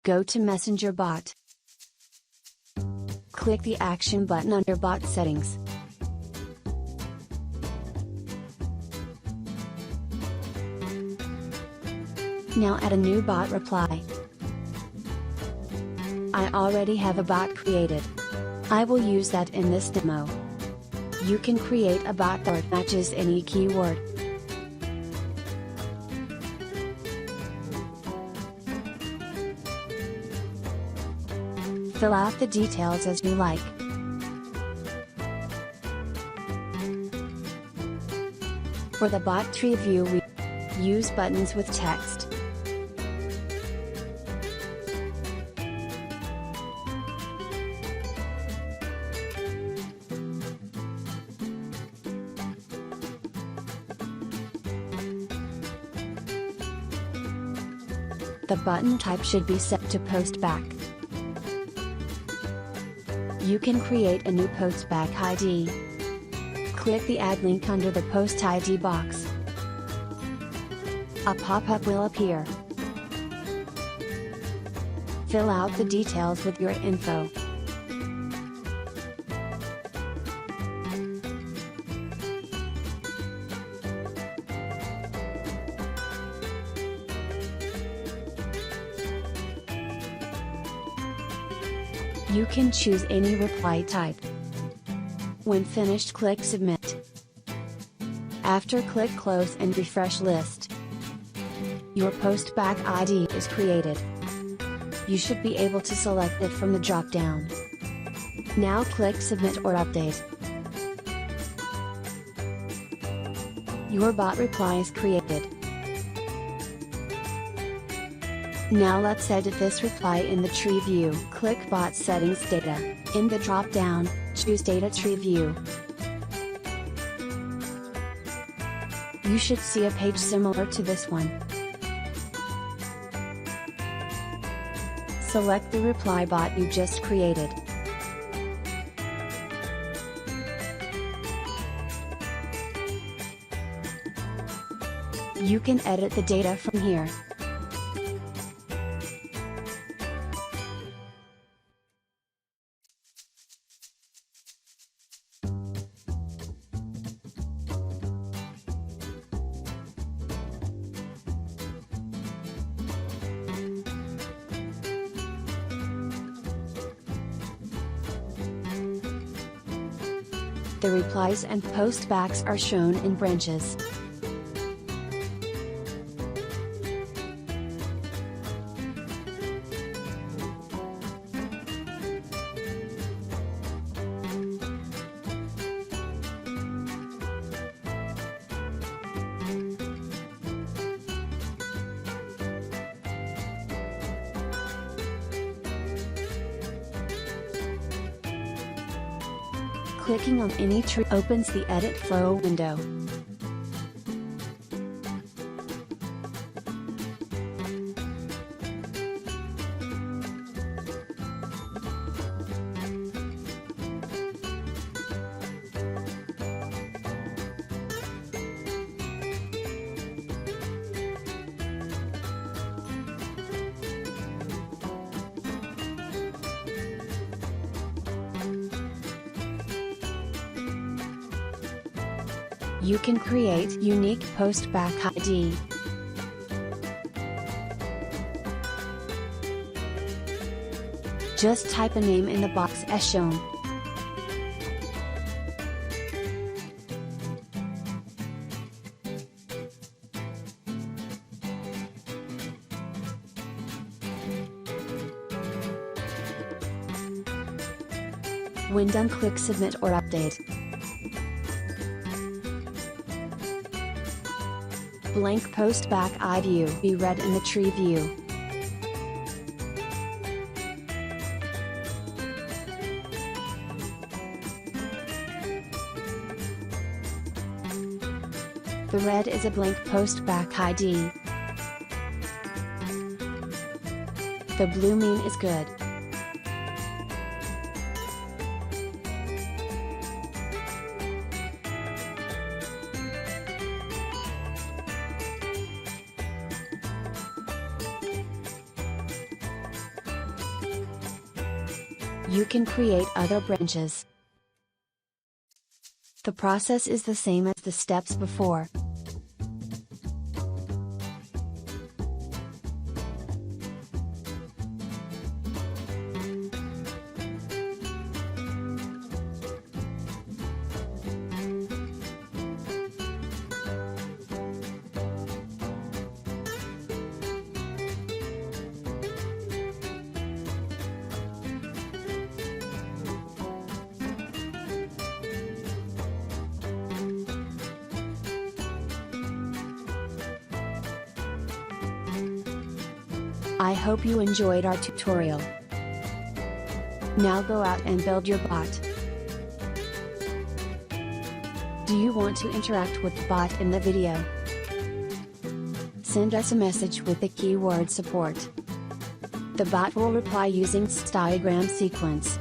Go to Messenger bot. Click the Action button under Bot Settings. Now add a new bot reply. I already have a bot created. I will use that in this demo. You can create a bot that matches any keyword. Fill out the details as you like. For the bot tree view, we use buttons with text. The button type should be set to postback. You can create a new postback ID. Click the Add link under the Post ID box. A pop-up will appear. Fill out the details with your info. You can choose any reply type. When finished, click Submit. After, click Close and refresh list. Your postback ID is created. You should be able to select it from the drop-down. Now click Submit or Update. Your bot reply is created. Now let's edit this reply in the tree view. Click Bot Settings Data. In the drop-down, choose Data Tree View. You should see a page similar to this one. Select the reply bot you just created. You can edit the data from here. The replies and postbacks are shown in branches. Clicking on any tree opens the Edit Flow window. You can create unique postback ID. Just type a name in the box as shown. When done, click Submit or Update. Blank postback ID view be read in the tree view. The red is a blank postback ID. The blue mean is good. You can create other branches. The process is the same as the steps before. I hope you enjoyed our tutorial. Now go out and build your bot. Do you want to interact with the bot in the video? Send us a message with the keyword support. The bot will reply using diagram sequence.